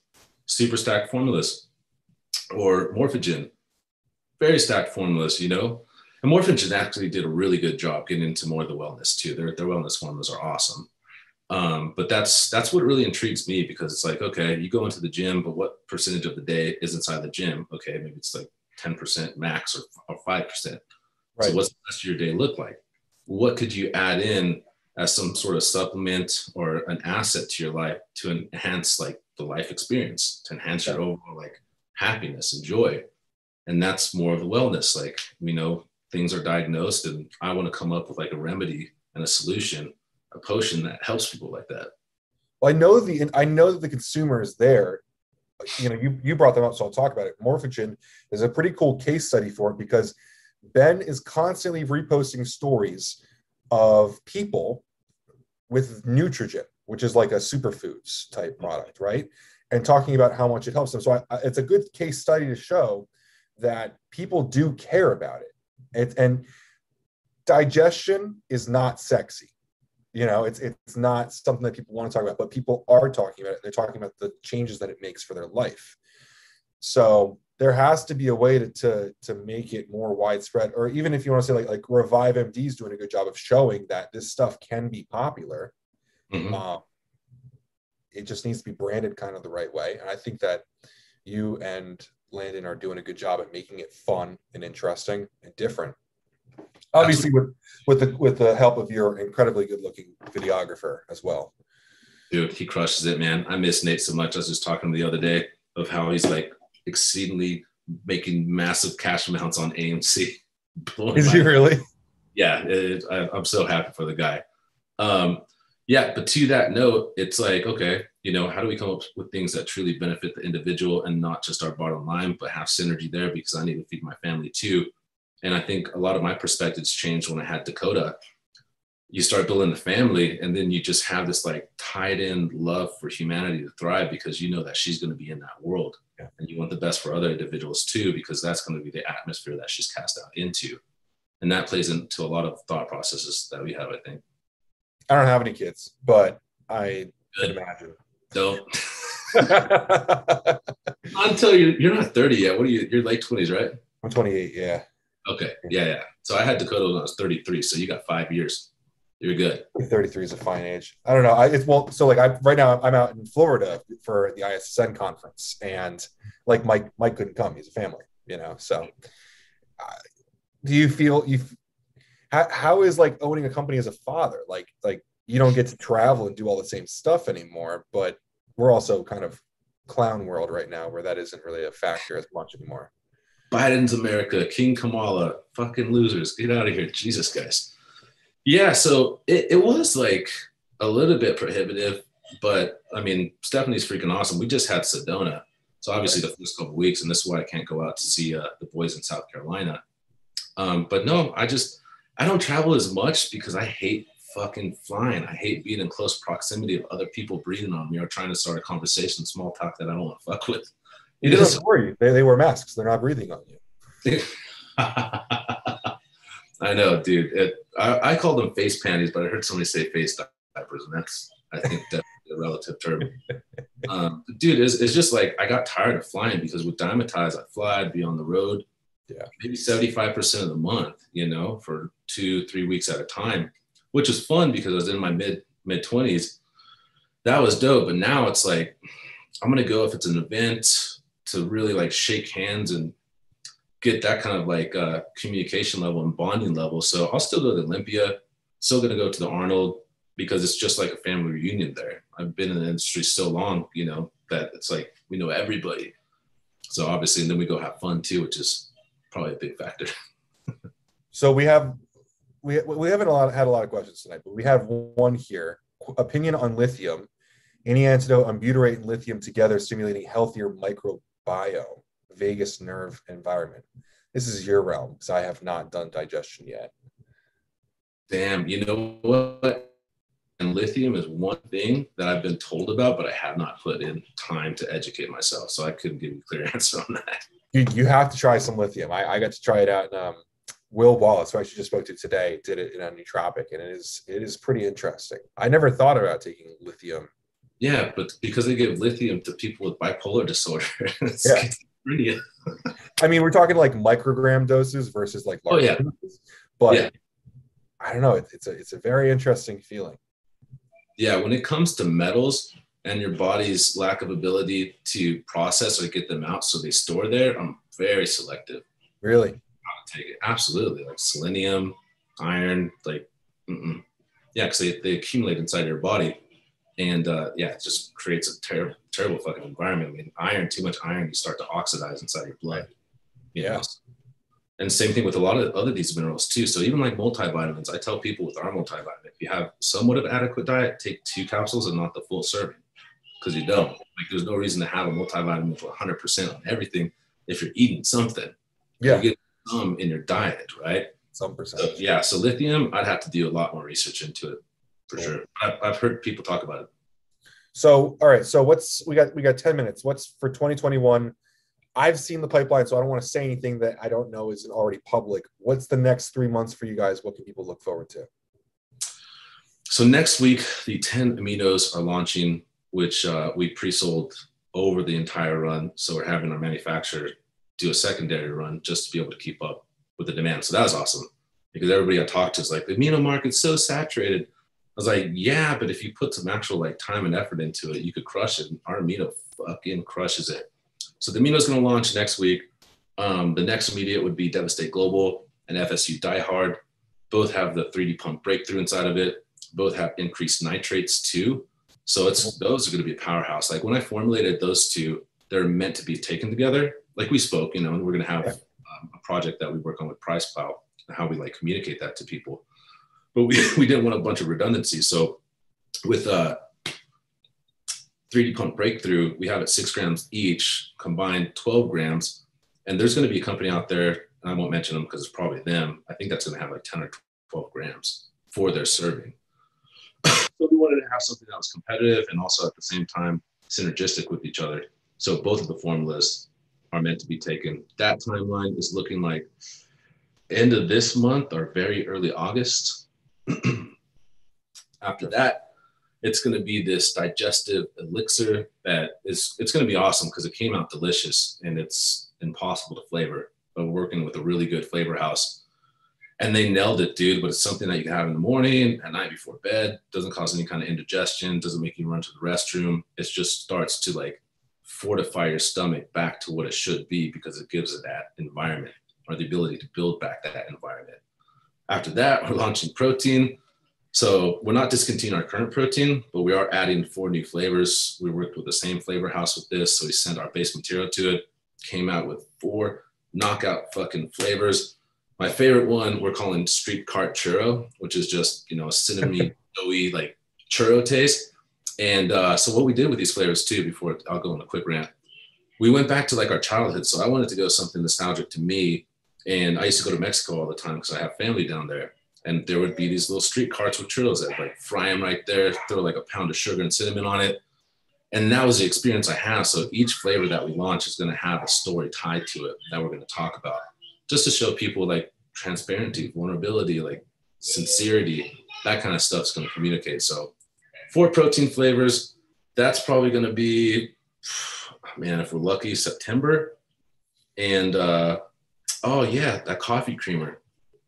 super stacked formulas, or Morphogen, very stacked formulas, you know. And Morphogen actually did a really good job getting into more of the wellness too. Their wellness formulas are awesome. But that's what really intrigues me, because it's like, okay, you go into the gym, but what percentage of the day is inside the gym? Okay, maybe it's like 10% max or 5%. Right. So what's the rest of your day look like? What could you add in as some sort of supplement or an asset to your life to enhance like the life experience, to enhance your overall like happiness and joy? And that's more of the wellness. Like, we know things are diagnosed, and I want to come up with like a remedy and a solution, a potion that helps people like that. Well, I know that the consumer is there. You know, you brought them up, so I'll talk about it. Morphogen is a pretty cool case study for it, because Ben is constantly reposting stories of people with Nutrigen, which is like a superfoods type product, right? And talking about how much it helps them. So it's a good case study to show that people do care about it. And digestion is not sexy. You know, it's not something that people want to talk about, but people are talking about it. They're talking about the changes that it makes for their life. So there has to be a way to make it more widespread, or even if you want to say like Revive MD is doing a good job of showing that this stuff can be popular. Mm-hmm. It just needs to be branded kind of the right way. And I think that you and Landon are doing a good job at making it fun and interesting and different. Obviously, with the help of your incredibly good-looking videographer as well. Dude, he crushes it, man. I miss Nate so much. I was just talking to him the other day of how he's like exceedingly making massive cash amounts on AMC. Is he really? Yeah, I'm so happy for the guy. Yeah, but to that note, it's like, okay, you know, how do we come up with things that truly benefit the individual and not just our bottom line, but have synergy there, because I need to feed my family too. And I think a lot of my perspectives changed when I had Dakota. you start building a family, and then you just have this like tied in love for humanity to thrive, because you know that she's going to be in that world. Yeah. And you want the best for other individuals too, because that's going to be the atmosphere that she's cast out into. And that plays into a lot of thought processes that we have, I think. I don't have any kids, but I can imagine. Don't. Until you're not 30 yet. What are you? You're late 20s, right? I'm 28. Yeah. Okay. Yeah. So I had Dakota when I was 33. So you got 5 years. You're good. 33 is a fine age. I don't know. So like right now I'm out in Florida for the ISSN conference, and like Mike couldn't come. He's a family, so do you feel how is like owning a company as a father? Like you don't get to travel and do all the same stuff anymore, but we're also kind of clown world right now where that isn't really a factor as much anymore. Biden's America, King Kamala, fucking losers. Get out of here. Jesus, guys. Yeah, so it was like a little bit prohibitive, but I mean, Stephanie's freaking awesome. We just had Sedona. So obviously the first couple of weeks, and this is why I can't go out to see the boys in South Carolina. But no, I don't travel as much because I hate fucking flying. I hate being in close proximity of other people breathing on me or trying to start a conversation, small talk that I don't want to fuck with. You don't have to worry. They wear masks. They're not breathing on you. I know, dude. I call them face panties, but I heard somebody say face diapers, and that's, I think, definitely a relative term. Dude, it's just like I got tired of flying, because with Dymatize, I fly, I'd be on the road, maybe 75% of the month, for 2-3 weeks at a time, which is fun because I was in my mid 20s. That was dope. But now it's like, I'm going to go if it's an event to really like shake hands and get that kind of like communication level and bonding level. So I'll still go to Olympia, still going to go to the Arnold, because it's just like a family reunion there. I've been in the industry so long, that it's like, we know everybody. So obviously, and then we go have fun too, which is probably a big factor. So we haven't had a lot of questions tonight, but we have one here. Opinion on lithium. Any antidote on butyrate and lithium together stimulating healthier microbiome, vagus nerve environment? This is your realm, because I have not done digestion yet. Damn, you know what? And lithium is one thing that I've been told about, but I have not put in time to educate myself. So I couldn't give you a clear answer on that. You have to try some lithium. I got to try it out. Will Wallace, who I actually just spoke to today, did it in a nootropic, and it is pretty interesting. I never thought about taking lithium. Yeah, but because they give lithium to people with bipolar disorder, schizophrenia. I mean, we're talking like microgram doses versus like large doses, but I don't know. It's a very interesting feeling. Yeah, when it comes to metals and your body's lack of ability to process or get them out so they store there, I'm very selective. Really? I'll take it. Absolutely. Like selenium, iron, like, yeah, because they accumulate inside your body. And it just creates a terrible fucking environment. I mean, too much iron, you start to oxidize inside your blood. You know? And same thing with a lot of other these minerals too. So even like multivitamins, I tell people with our multivitamin, if you have somewhat of adequate diet, take 2 capsules and not the full serving, because you don't. Like, there's no reason to have a multivitamin for 100% on everything if you're eating something. Yeah. You get some in your diet, right? Some percent. So lithium, I'd have to do a lot more research into it for sure. I've heard people talk about it. So, all right. So we got 10 minutes. What's for 2021? I've seen the pipeline, so I don't want to say anything that I don't know isn't already public. What's the next 3 months for you guys? What can people look forward to? So next week, the 10 aminos are launching, which we pre-sold over the entire run. So we're having our manufacturer do a secondary run just to be able to keep up with the demand. So that was awesome, because everybody I talked to is like, the amino market's so saturated. I was like, yeah, but if you put some actual like time and effort into it, you could crush it. And our amino fucking crushes it. So the amino is going to launch next week. The next immediate would be Devastate Global and FSU Die Hard. Both have the 3D pump breakthrough inside of it. Both have increased nitrates too. So those are going to be a powerhouse. Like when I formulated those two, they're meant to be taken together. Like we spoke, and we're going to have a project that we work on with PricePlow and how we like communicate that to people. But we didn't want a bunch of redundancy. So with 3D pump breakthrough, we have it 6 grams each, combined 12 grams. And there's going to be a company out there, and I won't mention them because it's probably them. I think that's going to have like 10 or 12 grams. for their serving. So we wanted to have something that was competitive and also at the same time synergistic with each other. So both of the formulas are meant to be taken. That timeline is looking like end of this month or very early August. After that, it's going to be this digestive elixir it's going to be awesome because it came out delicious and it's impossible to flavor, but we're working with a really good flavor house and they nailed it, dude. But it's something that you can have in the morning, at night before bed, doesn't cause any kind of indigestion, doesn't make you run to the restroom. It just starts to like fortify your stomach back to what it should be because it gives it that environment or the ability to build back that environment. After that, we're launching protein. So we're not discontinuing our current protein, but we are adding 4 new flavors. We worked with the same flavor house with this. So we sent our base material to it, came out with 4 knockout fucking flavors. My favorite one, we're calling Street Cart Churro, which is just, a cinnamon, doughy, like churro taste. And so what we did with these flavors too, before I'll go on a quick rant, we went back to like our childhood. So I wanted to go something nostalgic to me. And I used to go to Mexico all the time because I have family down there. And there would be these little street carts with churros that like fry them right there, throw like a pound of sugar and cinnamon on it. And that was the experience I have. So each flavor that we launch is going to have a story tied to it that we're going to talk about, just to show people like transparency, vulnerability, like sincerity, that kind of stuff is going to communicate. So 4 protein flavors, that's probably going to be, man, if we're lucky, September. And oh yeah, that coffee creamer.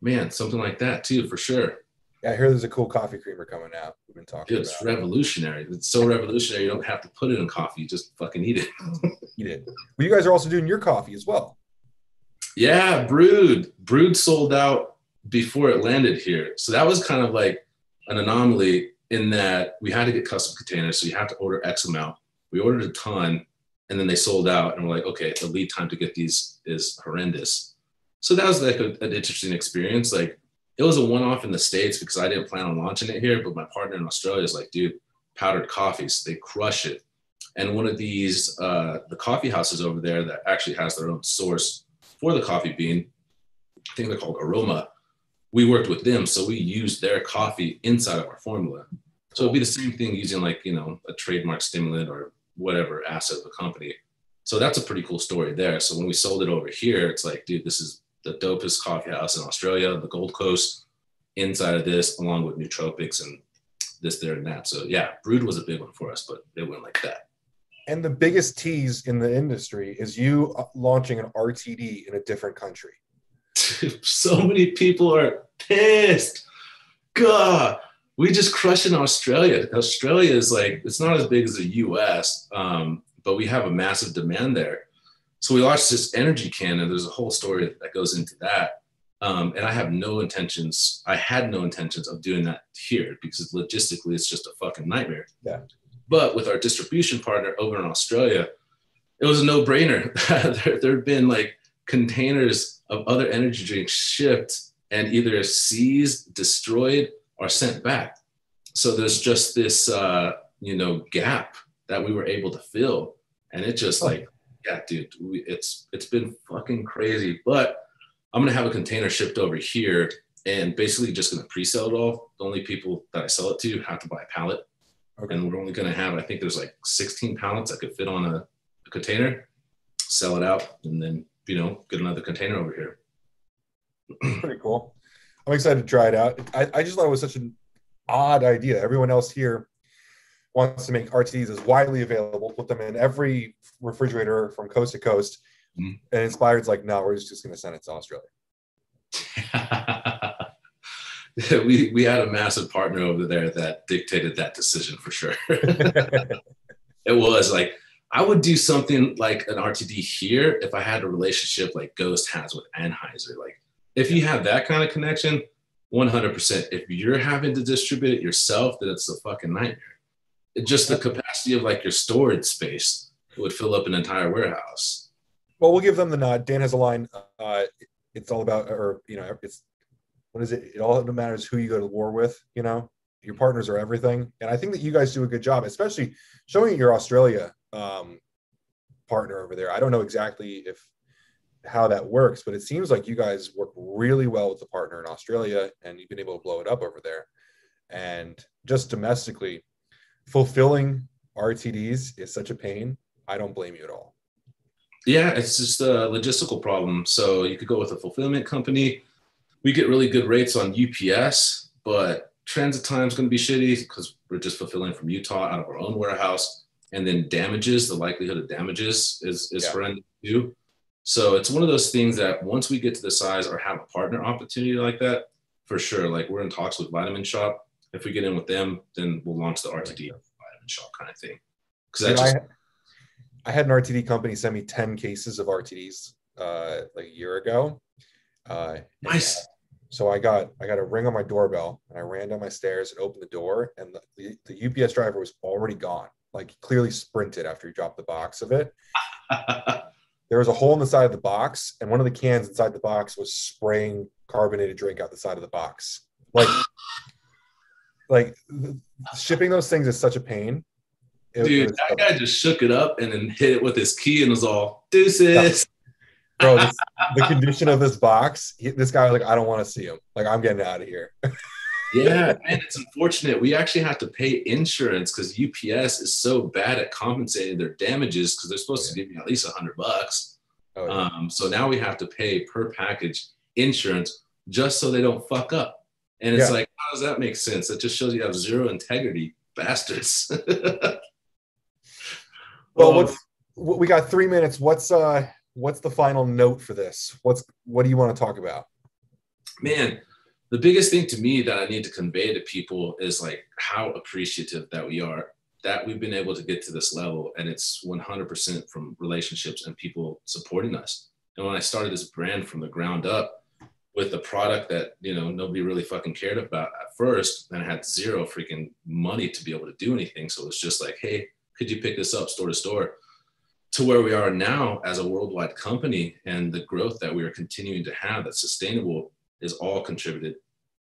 Man, something like that too, for sure. Yeah, I hear there's a cool coffee creamer coming out. We've been talking about. It's revolutionary. It's so revolutionary. You don't have to put it in coffee. You just fucking eat it. Eat it. Well, you guys are also doing your coffee as well. Yeah, Brewed. Brewed sold out before it landed here. So that was kind of like an anomaly in that we had to get custom containers. So you have to order X amount. We ordered a ton and then they sold out. And we're like, okay, the lead time to get these is horrendous. So that was like an interesting experience. Like it was a one-off in the States because I didn't plan on launching it here, but my partner in Australia is like, dude, powdered coffees, they crush it. And one of these, the coffee houses over there that actually has their own source for the coffee bean, I think they're called Aroma. We worked with them. So we used their coffee inside of our formula. So it'd be the same thing using like, a trademark stimulant or whatever asset of the company. So that's a pretty cool story there. So when we sold it over here, it's like, dude, this is the dopest coffee house in Australia, the Gold Coast, inside of this, along with nootropics and this, there, and that. So yeah, Brewed was a big one for us, but it went like that. And the biggest tease in the industry is you launching an RTD in a different country. So many people are pissed. God, we just crushed in Australia. Australia is like, it's not as big as the US, but we have a massive demand there. So we launched this energy can, and there's a whole story that goes into that. And I had no intentions of doing that here because logistically it's just a fucking nightmare. Yeah. But with our distribution partner over in Australia, it was a no-brainer. There'd been like containers of other energy drinks shipped and either seized, destroyed, or sent back. So there's just this, gap that we were able to fill. And it just like, yeah, dude, it's been fucking crazy. But I'm going to have a container shipped over here and basically just going to pre-sell it all. The only people that I sell it to have to buy a pallet. Okay. And we're only going to have, I think there's like 16 pallets that could fit on a container, sell it out, and then, get another container over here. Pretty cool. I'm excited to try it out. I just thought it was such an odd idea. Everyone else here wants to make RTDs as widely available, put them in every refrigerator from coast to coast. Mm-hmm. And Inspired's like, no, we're just going to send it to Australia. we had a massive partner over there that dictated that decision for sure. It was like, I would do something like an RTD here if I had a relationship like Ghost has with Anheuser. Like if you have that kind of connection, 100%. If you're having to distribute it yourself, then it's a fucking nightmare. Just the capacity of like your storage space would fill up an entire warehouse. Well, we'll give them the nod. Dan has a line. It's all about, it's, what is it? It all matters who you go to war with, your partners are everything. And I think that you guys do a good job, especially showing your Australia partner over there. I don't know exactly if how that works, but it seems like you guys work really well with the partner in Australia, and you've been able to blow it up over there. And just domestically, fulfilling RTDs is such a pain. I don't blame you at all. Yeah, it's just a logistical problem. So you could go with a fulfillment company. We get really good rates on UPS, but transit time is going to be shitty because we're just fulfilling from Utah out of our own warehouse. And then damages, the likelihood of damages is horrendous too. So it's one of those things that once we get to the size or have a partner opportunity like that, for sure, like we're in talks with Vitamin Shop. If we get in with them, then we'll launch the RTD Vitamin Shop kind of thing. Because I had an RTD company send me 10 cases of RTDs like a year ago. Nice. So I got a ring on my doorbell, and I ran down my stairs and opened the door, and the UPS driver was already gone. Like, he clearly sprinted after he dropped the box of it. There was a hole in the side of the box, and one of the cans inside the box was spraying carbonated drink out the side of the box. Like shipping those things is such a pain. Dude, that guy just shook it up and then hit it with his key and was all, deuces. Bro, the condition of this box, this guy was like, I don't want to see him. Like, I'm getting out of here. Yeah, man, it's unfortunate. We actually have to pay insurance because UPS is so bad at compensating their damages because they're supposed to give you at least $100. Oh, yeah. So now we have to pay per package insurance just so they don't fuck up. And it's like, how does that make sense? That just shows you have zero integrity, bastards. Well, we got 3 minutes. What's the final note for this? What do you want to talk about? Man, the biggest thing to me that I need to convey to people is like how appreciative that we are that we've been able to get to this level. And it's 100% from relationships and people supporting us. And when I started this brand from the ground up with a product that, you know, nobody really fucking cared about at first, and I had zero freaking money to be able to do anything. So it's just like, hey, could you pick this up store to store? To where we are now as a worldwide company, and the growth that we are continuing to have that's sustainable is all contributed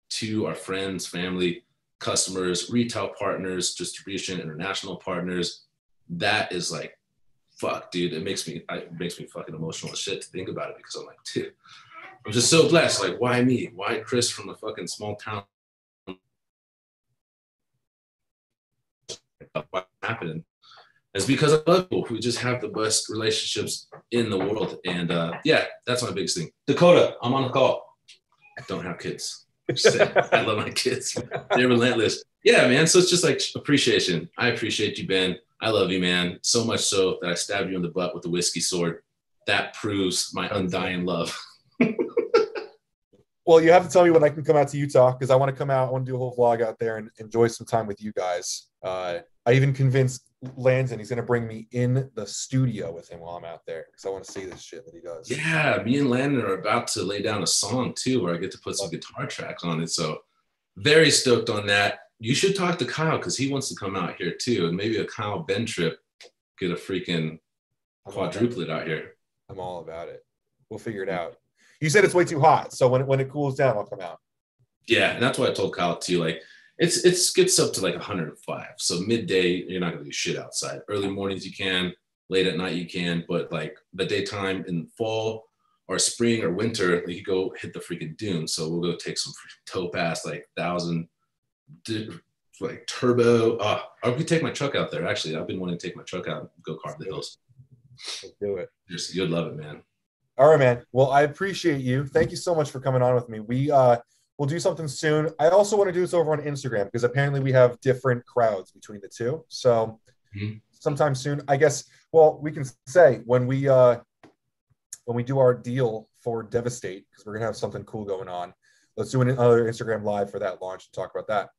to our friends, family, customers, retail partners, distribution, international partners. That is like, fuck, dude, it makes me fucking emotional as shit to think about it, because I'm like, dude, I'm just so blessed. Like, why me? Why Chris from a fucking small town? What happened? It's because I love people. We just have the best relationships in the world. And yeah, that's my biggest thing. Dakota, I'm on a call. I don't have kids. I love my kids. They're relentless. Yeah, man. So it's just like appreciation. I appreciate you, Ben. I love you, man. So much so that I stabbed you in the butt with a whiskey sword. That proves my undying love. Well, you have to tell me when I can come out to Utah, because I want to come out. I want to do a whole vlog out there and enjoy some time with you guys. I even convinced Landon he's going to bring me in the studio with him while I'm out there, because I want to see this shit that he does. Yeah, me and Landon are about to lay down a song too, where I get to put some guitar tracks on it. So very stoked on that. You should talk to Kyle, because he wants to come out here too, and maybe a Kyle Ben trip, get a freaking quadruplet out here. I'm all about it. We'll figure it out. You said it's way too hot, so when it cools down, I'll come out. Yeah, and that's why I told Kyle too. Like, it gets up to like 105. So midday, you're not gonna do shit outside. Early mornings you can, late at night you can, but like the daytime in fall or spring or winter, you go hit the freaking dunes. So we'll go take some dope ass like 1,000 like turbo. I could take my truck out there. Actually, I've been wanting to take my truck out and go carve the hills. Let's do it. You'd love it, man. All right, man. Well, I appreciate you. Thank you so much for coming on with me. We'll do something soon. I also want to do this over on Instagram, because apparently we have different crowds between the two. So sometime soon, I guess. Well, we can say when we do our deal for Devastate, because we're gonna have something cool going on. Let's do another Instagram live for that launch and talk about that.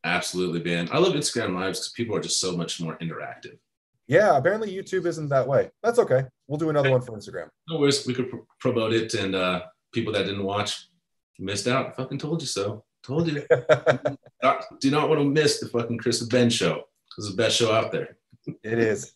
Absolutely, man. I love Instagram lives because people are just so much more interactive. Yeah, apparently YouTube isn't that way. That's okay. We'll do another one for Instagram. No worries. We could promote it, and people that didn't watch missed out. Fucking told you so. Told you. Do not want to miss the fucking Chris and Ben show. It's the best show out there. It is.